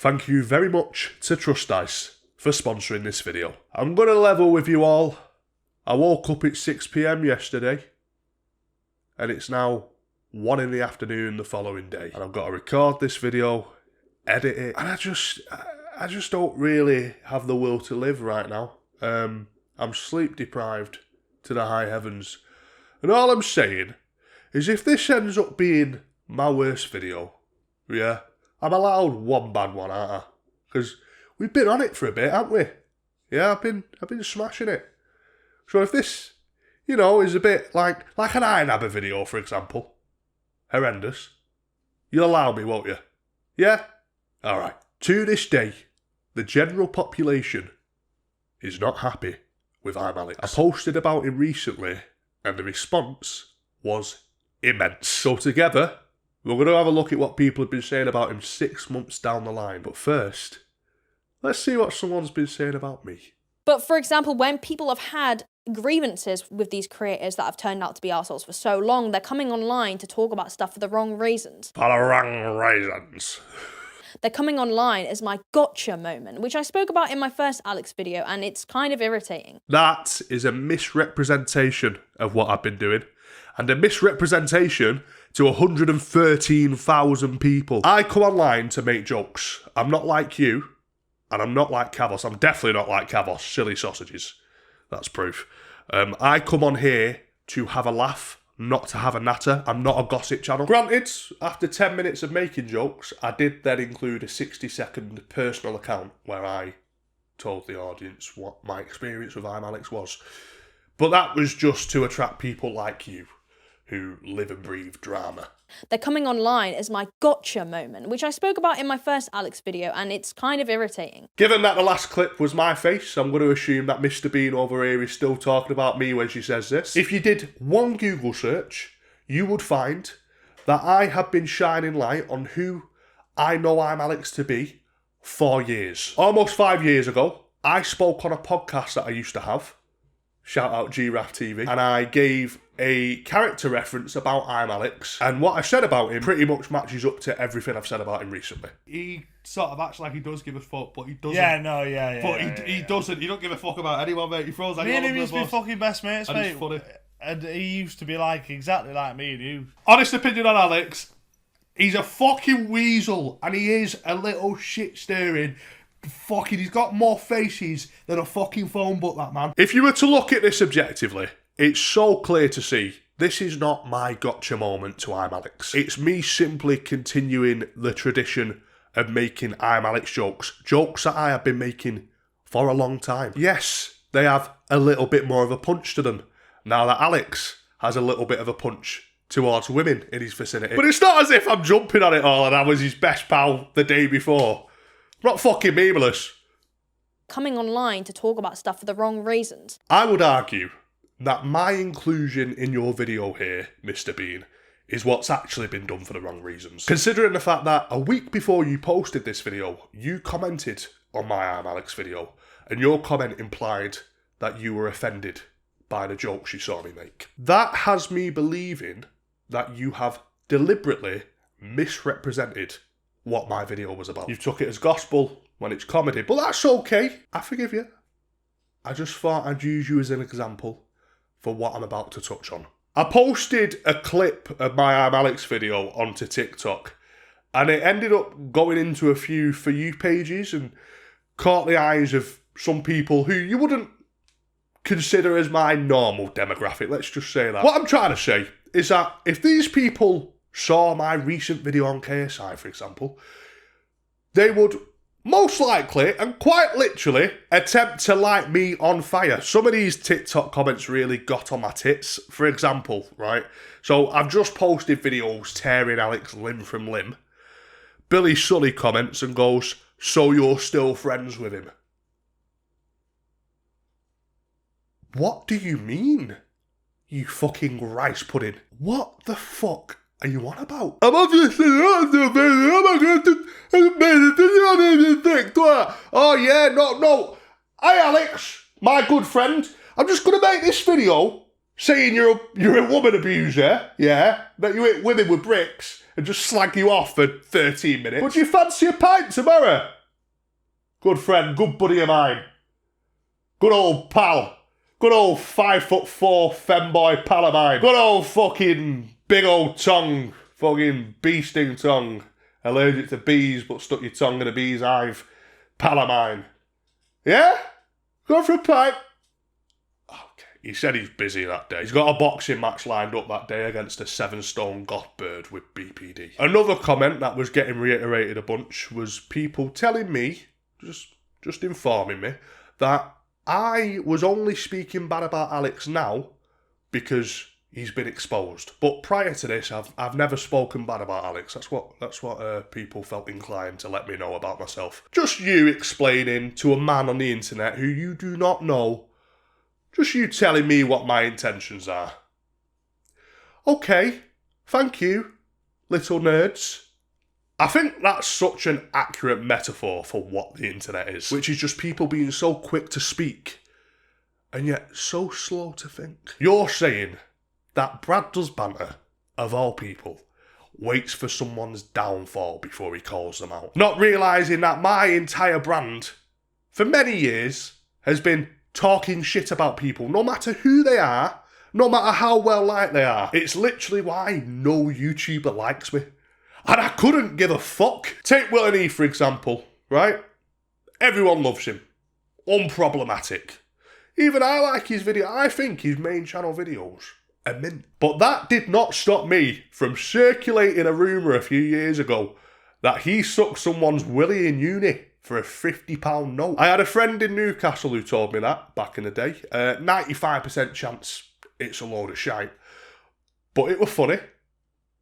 Thank you very much to Trust Dice for sponsoring this video. I'm going to level with you all. I woke up at 6 PM yesterday, and it's now 1 in the afternoon the following day. And I've got to record this video, edit it, and I just don't really have the will to live right now. I'm sleep deprived to the high heavens. And all I'm saying is if this ends up being my worst video, yeah, I'm allowed one bad one, aren't I? Because we've been on it for a bit, haven't we? Yeah, I've been smashing it. So if this, is a bit like an iNabber video, for example, horrendous, you'll allow me, won't you? Yeah? Alright. To this day, the general population is not happy with ImAllexx. I posted about him recently, and the response was immense. So together, we're going to have a look at what people have been saying about him 6 months down the line. But first, let's see what someone's been saying about me. But for example, when people have had grievances with these creators that have turned out to be arseholes for so long, they're coming online to talk about stuff for the wrong reasons. For the wrong reasons. They're coming online as my gotcha moment, which I spoke about in my first Alex video, and it's kind of irritating. That is a misrepresentation of what I've been doing. And a misrepresentation to 113,000 people. I come online to make jokes. I'm not like you, and I'm not like Kavos. I'm definitely not like Kavos. Silly sausages. That's proof. I come on here to have a laugh, not to have a natter. I'm not a gossip channel. Granted, after 10 minutes of making jokes, I did then include a 60-second personal account where I told the audience what my experience with ImAllexx was. But that was just to attract people like you, who live and breathe drama. They're coming online as my gotcha moment, which I spoke about in my first Alex video, and it's kind of irritating. Given that the last clip was my face, I'm going to assume that Mr. Bean over here is still talking about me when she says this. If you did one Google search, you would find that I have been shining light on who I know ImAllexx to be for years. Almost 5 years ago, I spoke on a podcast that I used to have, shout out GRAF TV, and I gave a character reference about ImAllexx, and what I said about him pretty much matches up to everything I've said about him recently. He sort of acts like he does give a fuck, but he doesn't. He doesn't. He don't give a fuck about anyone, mate. He throws anyone. Me and him used to be fucking best mates, and mate. it's funny. And he used to be like exactly like me and you. Honest opinion on Alex, he's a fucking weasel, and he is a little shit stirring. Fucking, he's got more faces than a fucking phone book, that man. If you were to look at this objectively, it's so clear to see this is not my gotcha moment to ImAllexx. It's me simply continuing the tradition of making ImAllexx jokes. Jokes that I have been making for a long time. Yes, they have a little bit more of a punch to them now that Alex has a little bit of a punch towards women in his vicinity. But it's not as if I'm jumping on it all and I was his best pal the day before. I'm not fucking memeless. Coming online to talk about stuff for the wrong reasons. I would argue that my inclusion in your video here, Mr. Bean, is what's actually been done for the wrong reasons. Considering the fact that a week before you posted this video, you commented on my ImAllexx video, and your comment implied that you were offended by the jokes you saw me make. That has me believing that you have deliberately misrepresented what my video was about. You took it as gospel when it's comedy, but that's okay. I forgive you. I just thought I'd use you as an example for what I'm about to touch on. I posted a clip of my ImAllexx video onto TikTok, and it ended up going into a few For You pages and caught the eyes of some people who you wouldn't consider as my normal demographic, let's just say that. What I'm trying to say is that if these people saw my recent video on KSI, for example, they would most likely, and quite literally, attempt to light me on fire. Some of these TikTok comments really got on my tits, for example, right? So I've just posted videos tearing Alex limb from limb. Billy Sully comments and goes, "So you're still friends with him?" What do you mean, you fucking rice pudding? What the fuck are you on about? I'm obviously not the video. I'm going to oh yeah, no. Hi Alex, my good friend. I'm just going to make this video saying you're a woman abuser, yeah, that you hit women with bricks and just slag you off for 13 minutes. Would you fancy a pint tomorrow? Good friend, good buddy of mine. Good old pal. Good old 5'4" femboy pal of mine. Good old fucking big old tongue. Fucking bee sting tongue. Allergic to bees but stuck your tongue in a bee's hive. Pal of mine. Yeah? Going for a pint? Okay. He said he's busy that day. He's got a boxing match lined up that day against a 7-stone goth bird with BPD. Another comment that was getting reiterated a bunch was people telling me, just informing me, that I was only speaking bad about Alex now because he's been exposed. But prior to this, I've never spoken bad about Alex. That's what people felt inclined to let me know about myself. Just you explaining to a man on the internet who you do not know. Just you telling me what my intentions are. Okay, thank you, little nerds. I think that's such an accurate metaphor for what the internet is, which is just people being so quick to speak and yet so slow to think. You're saying that Brad Does Banter, of all people, waits for someone's downfall before he calls them out. Not realising that my entire brand, for many years, has been talking shit about people, no matter who they are, no matter how well liked they are. It's literally why no YouTuber likes me. And I couldn't give a fuck. Take Will and E, for example, right? Everyone loves him. Unproblematic. Even I like his video. I think his main channel videos are mint. But that did not stop me from circulating a rumour a few years ago that he sucked someone's willy in uni for a £50 note. I had a friend in Newcastle who told me that back in the day. 95% chance it's a load of shite. But it was funny.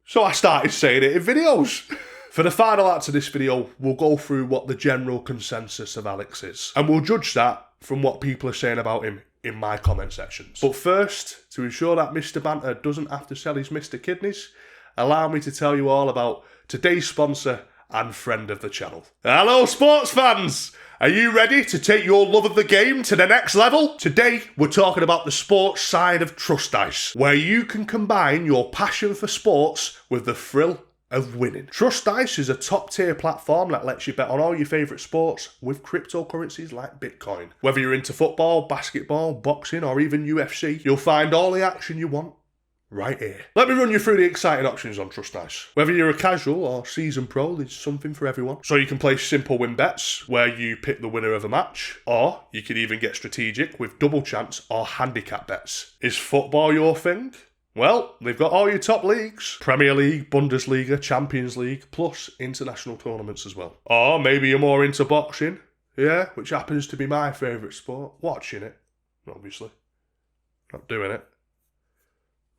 So I started saying it in videos. For the final act of this video, we'll go through what the general consensus of Alex is. And we'll judge that from what people are saying about him in my comment sections. But first, to ensure that Mr. Banter doesn't have to sell his Mr. Kidneys, allow me to tell you all about today's sponsor and friend of the channel. Hello sports fans! Are you ready to take your love of the game to the next level? Today, we're talking about the sports side of Trust Dice, where you can combine your passion for sports with the thrill of winning. Trust Dice is a top-tier platform that lets you bet on all your favourite sports with cryptocurrencies like Bitcoin. Whether you're into football, basketball, boxing, or even UFC, you'll find all the action you want right here. Let me run you through the exciting options on Trust Dice. Whether you're a casual or seasoned pro, there's something for everyone. So you can play simple win bets, where you pick the winner of a match, or you can even get strategic with double chance or handicap bets. Is football your thing? Well, they've got all your top leagues. Premier League, Bundesliga, Champions League, plus international tournaments as well. Or maybe you're more into boxing, yeah, which happens to be my favourite sport. Watching it, obviously. Not doing it.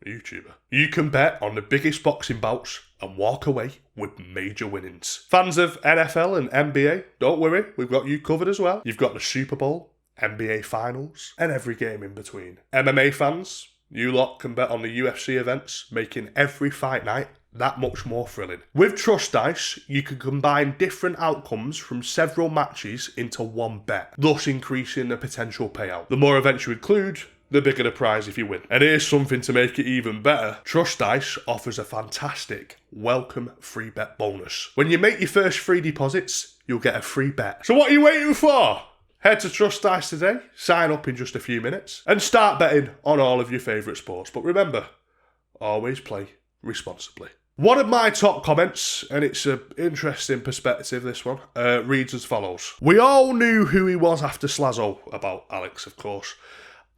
YouTuber. You can bet on the biggest boxing bouts and walk away with major winnings. Fans of NFL and NBA, don't worry, we've got you covered as well. You've got the Super Bowl, NBA Finals, and every game in between. MMA fans, you lot can bet on the UFC events, making every fight night that much more thrilling. With Trust Dice, you can combine different outcomes from several matches into one bet, thus increasing the potential payout. The more events you include, the bigger the prize if you win. And here's something to make it even better. Trust Dice offers a fantastic welcome free bet bonus. When you make your first 3 deposits, you'll get a free bet. So what are you waiting for? Head to Trust Dice today, sign up in just a few minutes, and start betting on all of your favourite sports. But remember, always play responsibly. One of my top comments, and it's an interesting perspective, this one, reads as follows. We all knew who he was after Slazzo, about Alex, of course.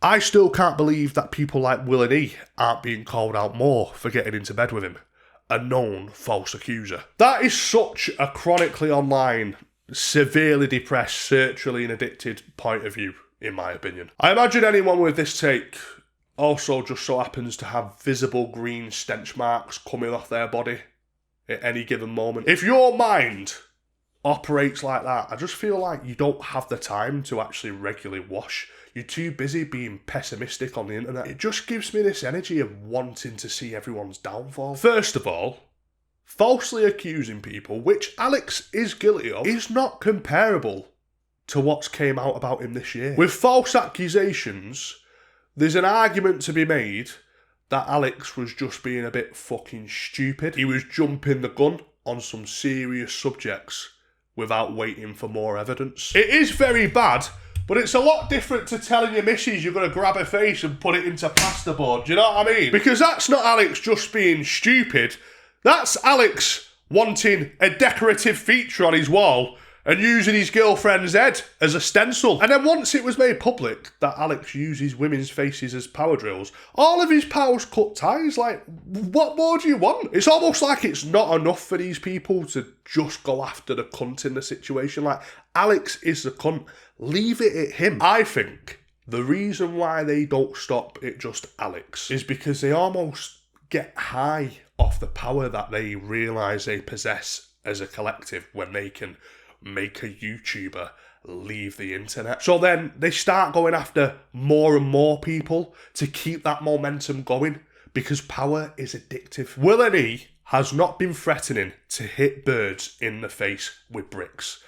I still can't believe that people like Will and E aren't being called out more for getting into bed with him. A known false accuser. That is such a chronically online, severely depressed, sertraline addicted point of view, in my opinion. I imagine anyone with this take also just so happens to have visible green stench marks coming off their body at any given moment. If your mind operates like that, I just feel like you don't have the time to actually regularly wash. You're too busy being pessimistic on the internet. It just gives me this energy of wanting to see everyone's downfall. First of all, falsely accusing people, which Alex is guilty of, is not comparable to what's came out about him this year. With false accusations, there's an argument to be made that Alex was just being a bit fucking stupid. He was jumping the gun on some serious subjects without waiting for more evidence. It is very bad, but it's a lot different to telling your missus you're going to grab her face and put it into plasterboard. Do you know what I mean? Because that's not Alex just being stupid. That's Alex wanting a decorative feature on his wall and using his girlfriend's head as a stencil. And then once it was made public that Alex uses women's faces as power drills, all of his pals cut ties. Like, what more do you want? It's almost like it's not enough for these people to just go after the cunt in the situation. Like, Alex is the cunt. Leave it at him. I think the reason why they don't stop it just Alex is because they almost get high off the power that they realise they possess as a collective when they can make a YouTuber leave the internet. So then they start going after more and more people to keep that momentum going because power is addictive. Will and E has not been threatening to hit birds in the face with bricks.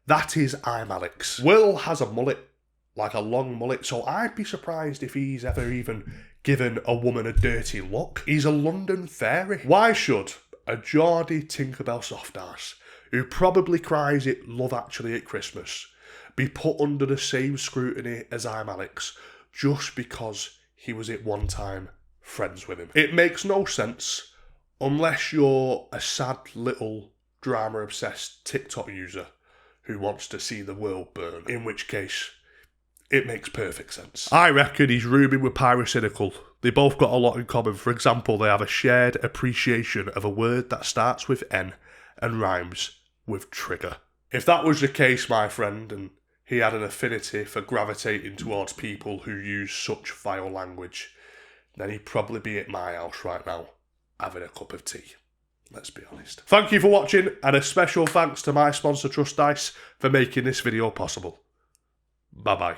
That is ImAllexx. Will has a mullet, like a long mullet, so I'd be surprised if he's ever even given a woman a dirty look. He's a London fairy. Why should a Geordie Tinkerbell softass who probably cries it Love Actually at Christmas be put under the same scrutiny as ImAllexx just because he was at one time friends with him? It makes no sense unless you're a sad little drama-obsessed TikTok user who wants to see the world burn, in which case it makes perfect sense. I reckon he's rooming with Pyrocynical. They both got a lot in common. For example, they have a shared appreciation of a word that starts with N and rhymes with trigger. If that was the case, my friend, and he had an affinity for gravitating towards people who use such vile language, then he'd probably be at my house right now, having a cup of tea. Let's be honest. Thank you for watching, and a special thanks to my sponsor Trust Dice for making this video possible. Bye bye.